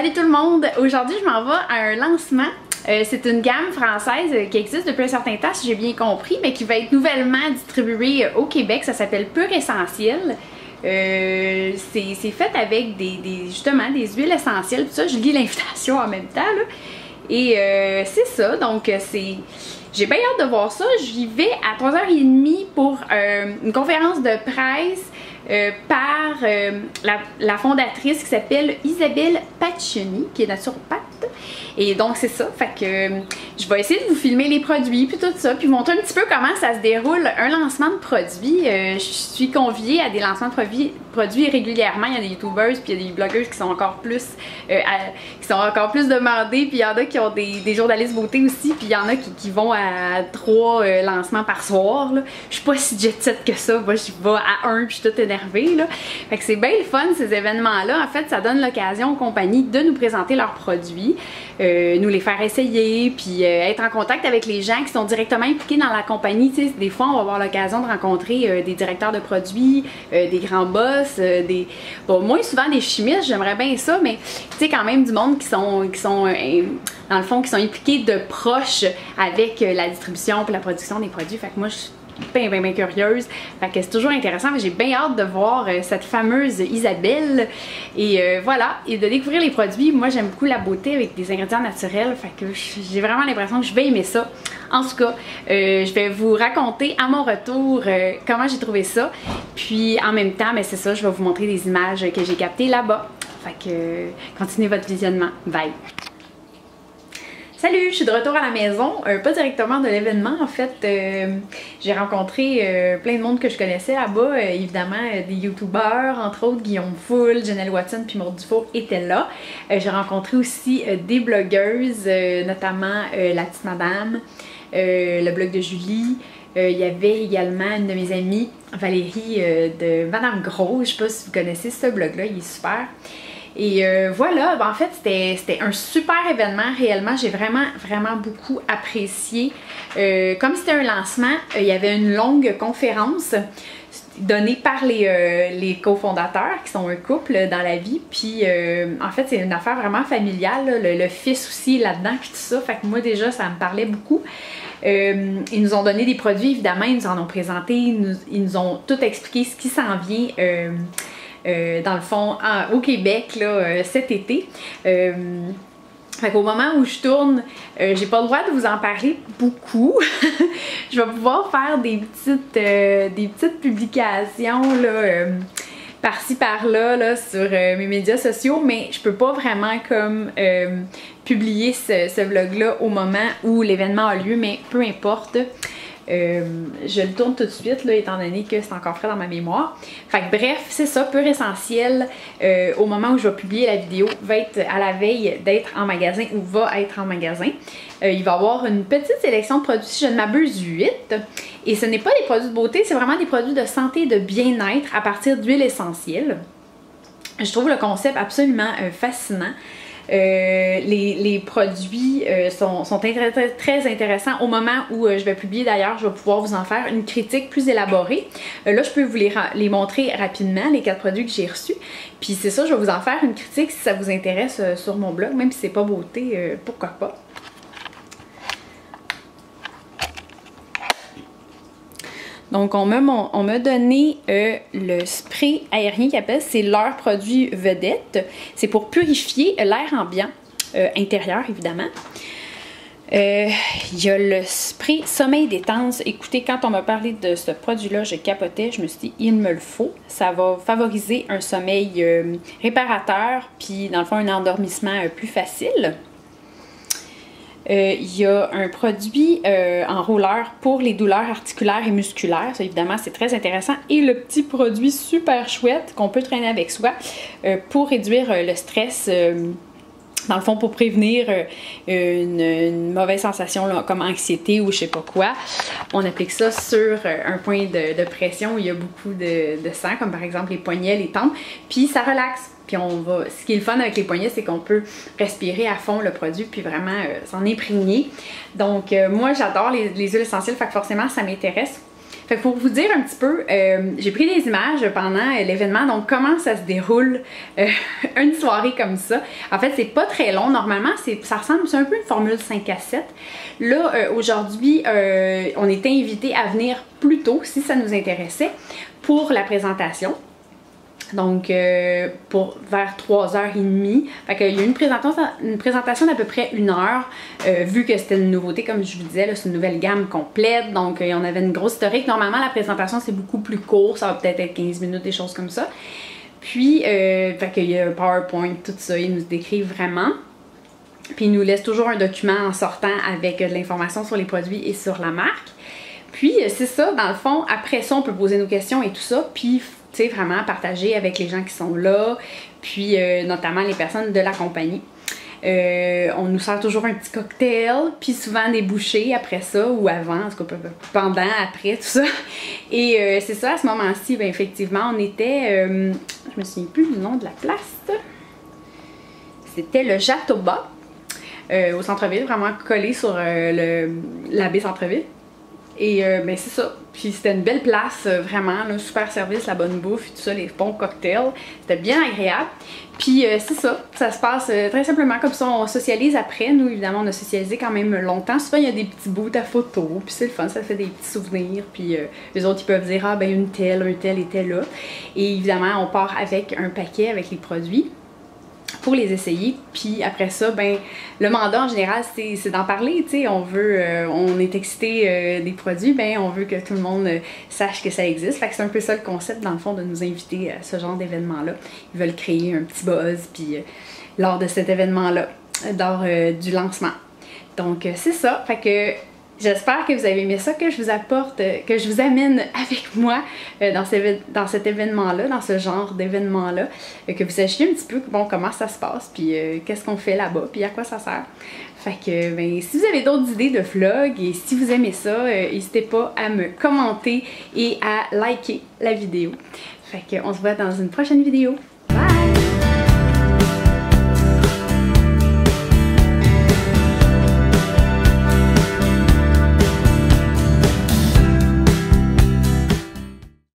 Salut tout le monde! Aujourd'hui, je m'en vais à un lancement. C'est une gamme française qui existe depuis un certain temps, si j'ai bien compris, mais qui va être nouvellement distribuée au Québec. Ça s'appelle Pur Essentiel. C'est fait avec justement des huiles essentielles. Tout ça, je lis l'invitation en même temps, là. Et c'est ça, donc j'ai bien hâte de voir ça. J'y vais à 3h30 pour une conférence de presse par la fondatrice qui s'appelle Isabelle Paccioni, qui est naturopathe. Et donc c'est ça, fait que je vais essayer de vous filmer les produits puis tout ça, puis montrer un petit peu comment ça se déroule un lancement de produits. Je suis conviée à des lancements de produits régulièrement. Il y a des youtubeurs puis il y a des blogueurs qui sont encore plus demandés, puis il y en a qui ont des journalistes beauté aussi, puis il y en a qui vont à 3 lancements par soir, là. Je suis pas si jet set que ça, moi je vais à un puis je suis toute énervée, là. Fait que c'est bien le fun ces événements-là. En fait, ça donne l'occasion aux compagnies de nous présenter leurs produits, nous les faire essayer, puis être en contact avec les gens qui sont directement impliqués dans la compagnie. Tu sais, des fois, on va avoir l'occasion de rencontrer des directeurs de produits, des grands boss, bon, moins souvent des chimistes, j'aimerais bien ça, mais tu sais, quand même du monde qui sont dans le fond, qui sont impliqués de proche avec la distribution et la production des produits. Fait que moi, je suis bien curieuse. Fait que c'est toujours intéressant. J'ai bien hâte de voir cette fameuse Isabelle. Et voilà, et de découvrir les produits. Moi, j'aime beaucoup la beauté avec des ingrédients naturels. Fait que j'ai vraiment l'impression que je vais aimer ça. En tout cas, je vais vous raconter à mon retour comment j'ai trouvé ça. Puis en même temps, c'est ça, je vais vous montrer des images que j'ai captées là-bas. Fait que continuez votre visionnement. Bye! Salut, je suis de retour à la maison, pas directement de l'événement en fait. J'ai rencontré plein de monde que je connaissais là-bas, évidemment des youtubeurs, entre autres Guillaume Foul, Janelle Watson puis Maud Dufour étaient là. J'ai rencontré aussi des blogueuses, notamment La Petite Madame, le blog de Julie. Il y avait également une de mes amies, Valérie de Madame Gros. Je sais pas si vous connaissez ce blog-là, il est super. Et voilà, en fait c'était un super événement réellement, j'ai vraiment beaucoup apprécié. Comme c'était un lancement, il y avait une longue conférence donnée par les cofondateurs qui sont un couple dans la vie, puis en fait c'est une affaire vraiment familiale, là, le fils aussi là-dedans puis tout ça, fait que moi déjà ça me parlait beaucoup. Ils nous ont donné des produits évidemment, ils nous en ont présenté, ils nous ont tout expliqué ce qui s'en vient dans le fond au Québec là, cet été. Fait qu'au moment où je tourne, j'ai pas le droit de vous en parler beaucoup. Je vais pouvoir faire des petites publications là, par-ci par-là là, sur mes médias sociaux, mais je peux pas vraiment comme publier ce vlog-là au moment où l'événement a lieu, mais peu importe. Je le tourne tout de suite là, étant donné que c'est encore frais dans ma mémoire. Fait que bref, c'est ça, Pur Essentiel, au moment où je vais publier la vidéo, va être à la veille d'être en magasin ou va être en magasin. Il va y avoir une petite sélection de produits, si je ne m'abuse, 8. Et ce n'est pas des produits de beauté, c'est vraiment des produits de santé et de bien-être à partir d'huiles essentielles. Je trouve le concept absolument fascinant. Les produits sont très intéressants. Au moment où je vais publier d'ailleurs, je vais pouvoir vous en faire une critique plus élaborée. Là, je peux vous les montrer rapidement, les 4 produits que j'ai reçus. Puis c'est ça, je vais vous en faire une critique si ça vous intéresse sur mon blog, même si c'est pas beauté, pourquoi pas. Donc, on m'a donné le spray aérien qu'ils appellent, c'est leur produit vedette. C'est pour purifier l'air ambiant, intérieur évidemment. Il y a le spray sommeil détente. Écoutez, quand on m'a parlé de ce produit-là, je capotais, je me suis dit, il me le faut. Ça va favoriser un sommeil réparateur, puis dans le fond, un endormissement plus facile. Il y a un produit en rouleur pour les douleurs articulaires et musculaires. Ça, évidemment, c'est très intéressant. Et le petit produit super chouette qu'on peut traîner avec soi pour réduire le stress. Dans le fond, pour prévenir une mauvaise sensation là, comme anxiété ou je sais pas quoi. On applique ça sur un point de pression où il y a beaucoup de sang, comme par exemple les poignets, les tempes. Puis ça relaxe. Puis ce qui est le fun avec les poignets, c'est qu'on peut respirer à fond le produit puis vraiment s'en imprégner. Donc moi j'adore les huiles essentielles, fait que forcément ça m'intéresse. Fait que pour vous dire un petit peu, j'ai pris des images pendant l'événement, donc comment ça se déroule une soirée comme ça. En fait, c'est pas très long, normalement, ça ressemble, c'est un peu une formule 5 à 7. Là, aujourd'hui, on était invités à venir plus tôt, si ça nous intéressait, pour la présentation. Donc, pour vers 3h30. Fait qu'il y a eu une présentation d'à peu près 1 heure, vu que c'était une nouveauté, comme je vous disais, c'est une nouvelle gamme complète. Donc, on avait une grosse historique. Normalement, la présentation, c'est beaucoup plus court. Ça va peut-être être 15 minutes, des choses comme ça. Puis, fait qu'il y a un PowerPoint, tout ça, ils nous décrivent vraiment. Puis, ils nous laissent toujours un document en sortant avec de l'information sur les produits et sur la marque. Puis, c'est ça, dans le fond, après ça, on peut poser nos questions et tout ça. Puis, tu sais, vraiment partager avec les gens qui sont là, puis notamment les personnes de la compagnie. On nous sert toujours un petit cocktail, puis souvent des bouchées après ça, ou avant, en tout cas pendant, après, tout ça. Et c'est ça, à ce moment-ci, ben, effectivement, on était, je me souviens plus du nom de la place, c'était le Jatoba, au centre-ville, vraiment collé sur la baie centre-ville. Et ben c'est ça. Puis c'était une belle place, vraiment, là, super service, la bonne bouffe, tout ça, les bons cocktails. C'était bien agréable. Puis c'est ça, ça se passe très simplement comme ça. On socialise après. Nous, évidemment, on a socialisé quand même longtemps. Souvent, il y a des petits bouts à photos, puis c'est le fun, ça fait des petits souvenirs. Puis les autres, ils peuvent dire, ah ben un tel était là. Et évidemment, on part avec un paquet avec les produits pour les essayer, puis après ça, ben le mandat en général c'est d'en parler, tu sais, on est excité des produits, ben on veut que tout le monde sache que ça existe, fait que c'est un peu ça le concept dans le fond de nous inviter à ce genre d'événement-là. Ils veulent créer un petit buzz, puis lors de cet événement-là, lors du lancement. Donc c'est ça, fait que j'espère que vous avez aimé ça, que je vous apporte, que je vous amène avec moi dans cet événement-là, dans ce genre d'événement-là, que vous sachiez un petit peu bon, comment ça se passe, puis qu'est-ce qu'on fait là-bas, puis à quoi ça sert. Fait que, ben, si vous avez d'autres idées de vlogs et si vous aimez ça, n'hésitez pas à me commenter et à liker la vidéo. Fait que, on se voit dans une prochaine vidéo.